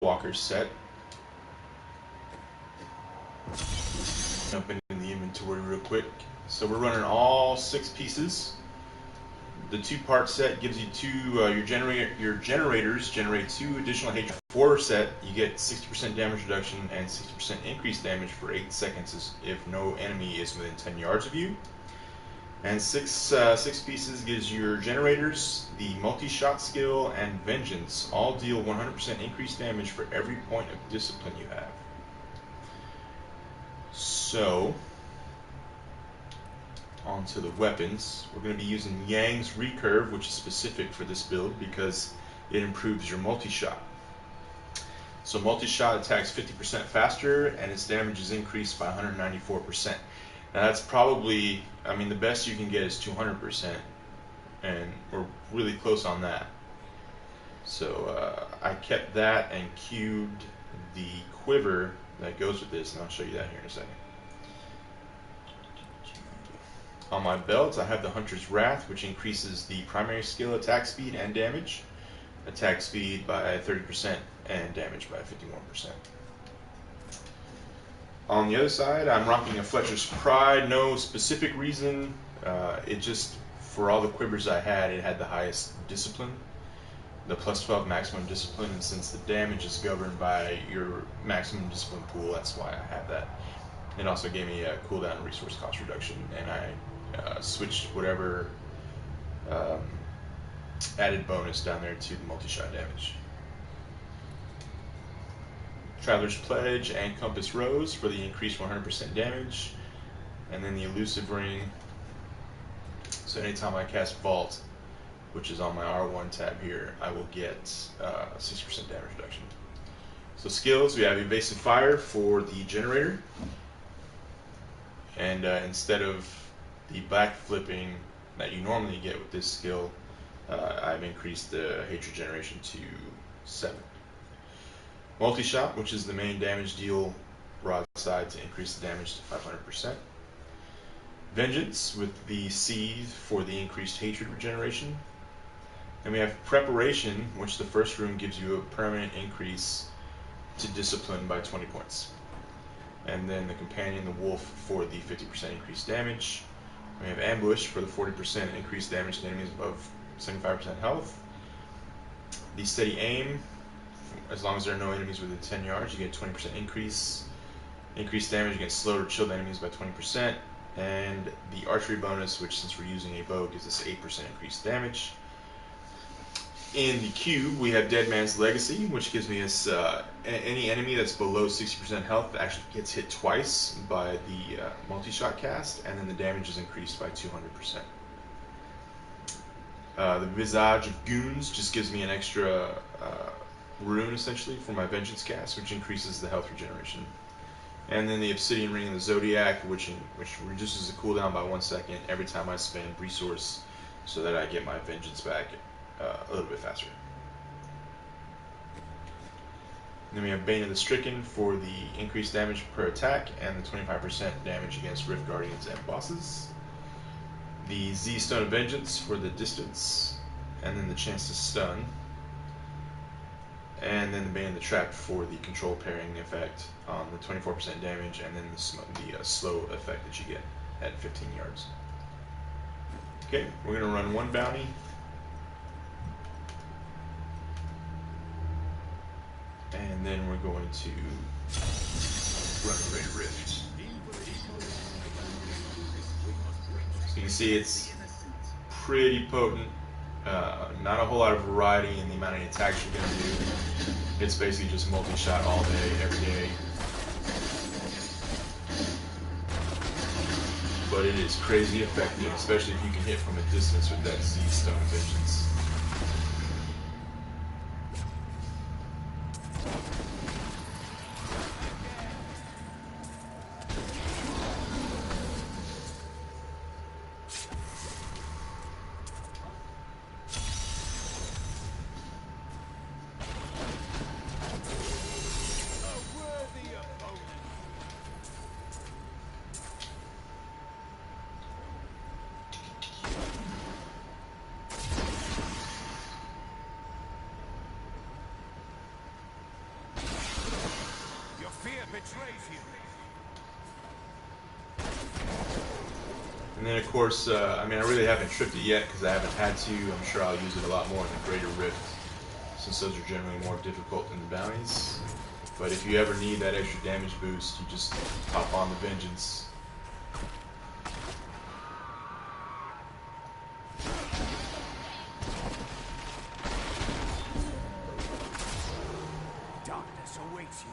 Hellwalker set. Jump into the inventory real quick. So we're running all 6 pieces. The 2-part set gives you your generators generate 2 additional hatred. 4 set, you get 60% damage reduction and 60% increased damage for 8 seconds if no enemy is within 10 yards of you. And 6 pieces gives your generators the multi-shot skill and vengeance. All deal 100% increased damage for every point of discipline you have. So, onto the weapons. We're going to be using Yang's Recurve, which is specific for this build because it improves your multi-shot. So multi-shot attacks 50% faster and its damage is increased by 194%. Now that's probably, I mean, the best you can get is 200%, and we're really close on that. So I kept that and cubed the quiver that goes with this, and I'll show you that here in a second. On my belt, I have the Hunter's Wrath, which increases the primary skill attack speed and damage. Attack speed by 30% and damage by 51%. On the other side, I'm rocking a Fletcher's Pride. No specific reason. It just, for all the quivers I had, it had the highest discipline. The plus 12 maximum discipline, and since the damage is governed by your maximum discipline pool, that's why I have that. It also gave me a cooldown and resource cost reduction, and I switched whatever added bonus down there to the multi-shot damage. Traveler's Pledge and Compass Rose for the increased 100% damage, and then the Elusive Ring. So anytime I cast Vault, which is on my R1 tab here, I will get 60% damage reduction. So skills, we have Evasive Fire for the generator, and instead of the back flipping that you normally get with this skill, I've increased the hatred generation to 7. Multi-shot, which is the main damage deal broadside to increase the damage to 500%. Vengeance with the Seethe for the increased hatred regeneration. And we have Preparation, which the first room gives you a permanent increase to discipline by 20 points. And then the Companion, the Wolf, for the 50% increased damage. We have Ambush for the 40% increased damage to enemies above 75% health. The Steady Aim, as long as there are no enemies within 10 yards, you get a 20% increase. Increased damage against slowed or chilled enemies by 20%. And the Archery bonus, which since we're using a bow, gives us 8% increased damage. In the cube, we have Dead Man's Legacy, which gives me any enemy that's below 60% health actually gets hit twice by the multi-shot cast, and then the damage is increased by 200%. The Visage of Goons just gives me an extra rune, essentially, for my Vengeance cast, which increases the health regeneration. And then the Obsidian Ring of the Zodiac, which reduces the cooldown by 1 second every time I spend resource, so that I get my Vengeance back a little bit faster. And then we have Bane of the Stricken for the increased damage per attack and the 25% damage against Rift Guardians and bosses. The Z Stone of Vengeance for the distance, and then the chance to stun. And then the Bane of the Trap for the control parrying effect on the 24% damage, and then the slow effect that you get at 15 yards. Okay, we're going to run 1 bounty. And then we're going to run a Great Rift. So you can see it's pretty potent. Not a whole lot of variety in the amount of attacks you're going to do. It's basically just multi-shot all day, every day. But it is crazy effective, especially if you can hit from a distance with that Z Stone Vengeance. betrays you. And then of course, I mean, I really haven't tripped it yet because I haven't had to. I'm sure I'll use it a lot more in the Greater Rift, since those are generally more difficult than the bounties. But if you ever need that extra damage boost, you just hop on the Vengeance. Darkness awaits you.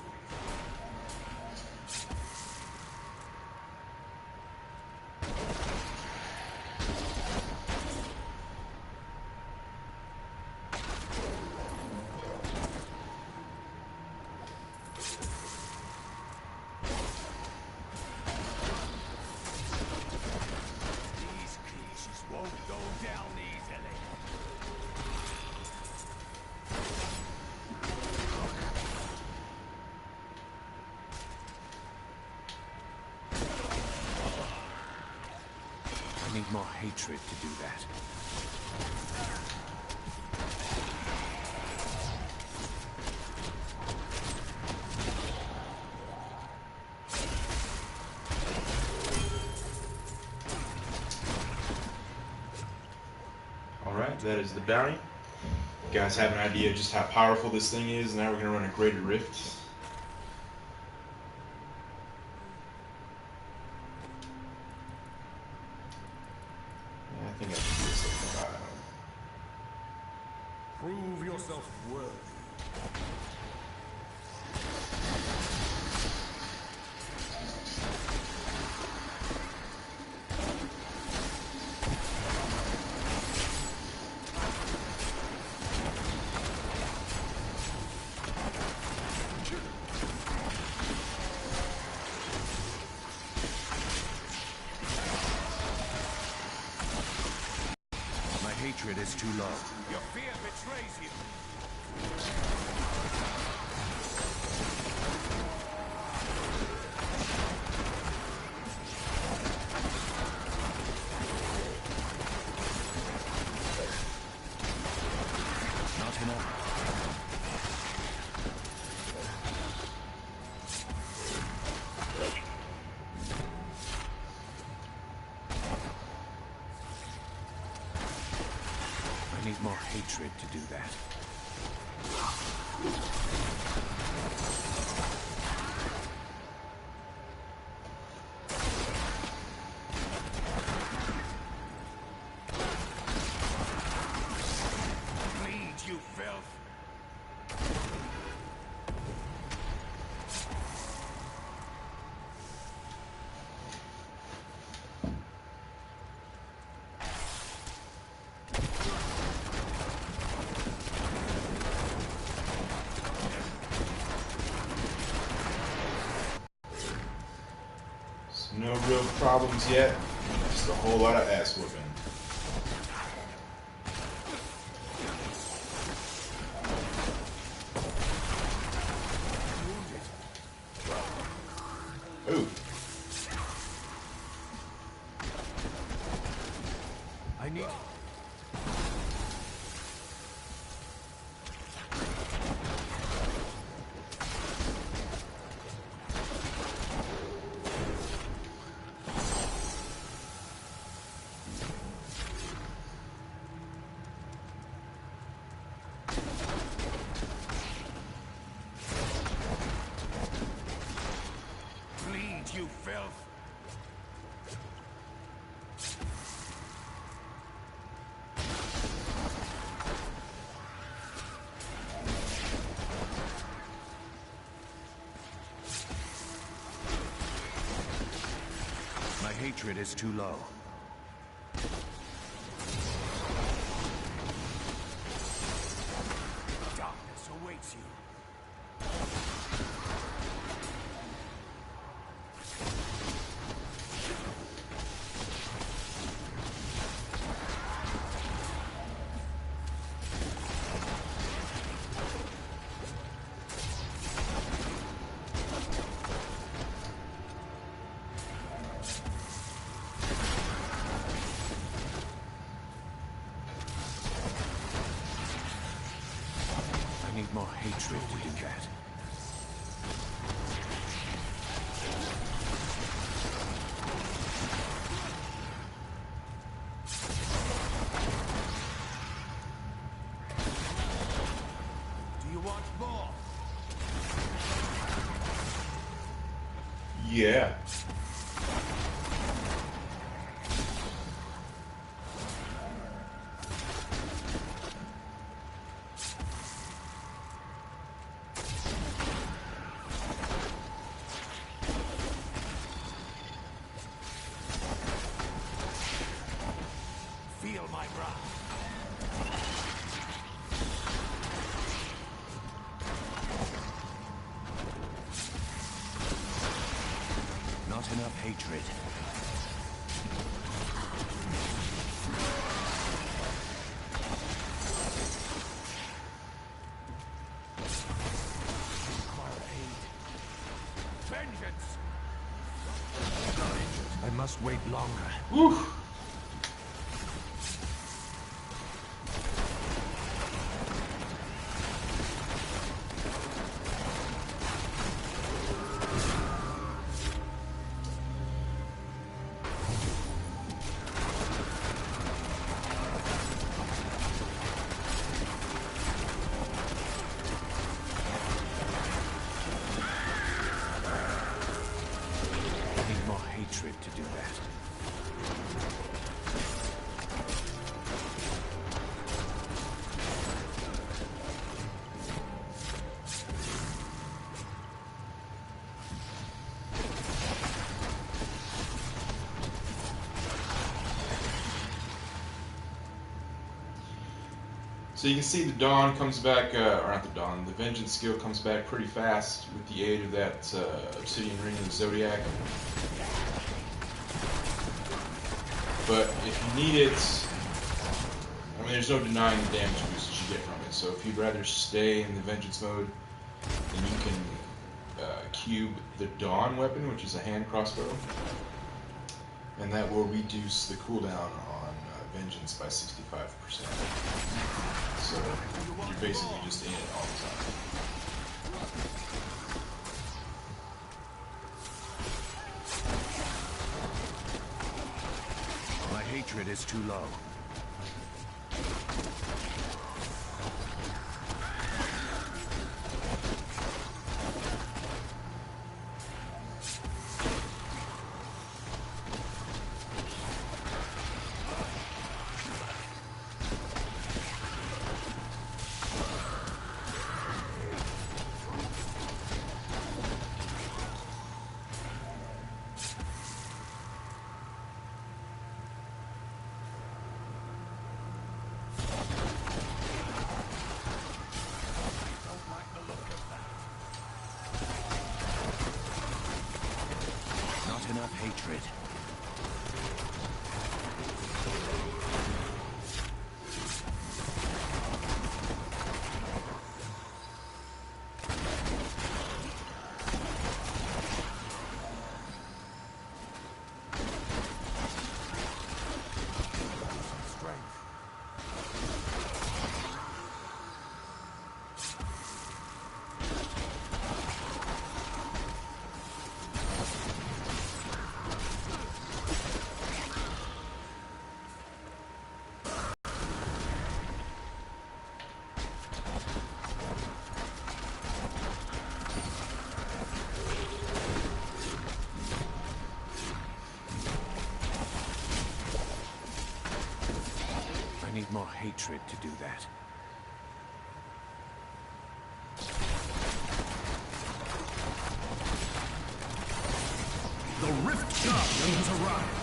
I need more hatred to do that. Alright, that is the bounty. You guys have an idea just how powerful this thing is. Now we're going to run a Greater Rift. Yeah, I think I should do this like Prove yourself worthy. My hatred is too low. Your fear betrays you. Not enough. I need more hatred to do that. Bleed, you filth. So no real problems yet. Just a whole lot of ass whooping. Ooh. I need... Bleed, you filth. My hatred is too low. Darkness awaits you. I need more hatred to do that. Yeah. Feel my wrath. Not enough hatred. Require aid. Vengeance! I must wait longer. Whew. I need more hatred to do that. So you can see the Dawn comes back, or not the Dawn, the Vengeance skill comes back pretty fast with the aid of that Obsidian Ring of the Zodiac. But if you need it, I mean, there's no denying the damage boost that you get from it. So if you'd rather stay in the Vengeance mode, then you can cube the Dawn weapon, which is a hand crossbow, and that will reduce the cooldown on Vengeance by 65%. So you're basically just in it all the time. My hatred is too low. Not enough hatred. I need more hatred to do that. The Rift Guardian has arrived.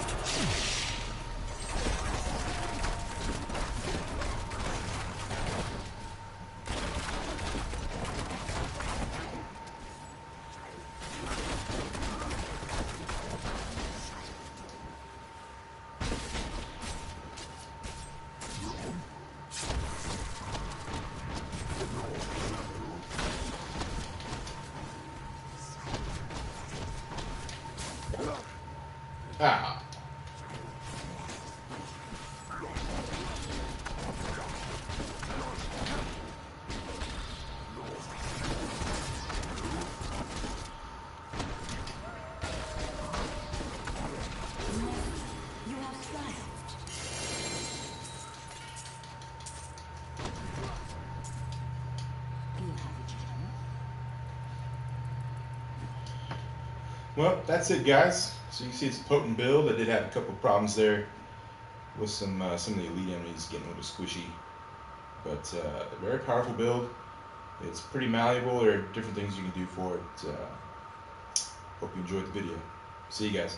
Ah. You have triumphed. Do you have a gem? Well, that's it, guys. So you can see it's a potent build. I did have a couple of problems there with some of the elite enemies getting a little squishy, but a very powerful build. It's pretty malleable. There are different things you can do for it. Hope you enjoyed the video. See you guys.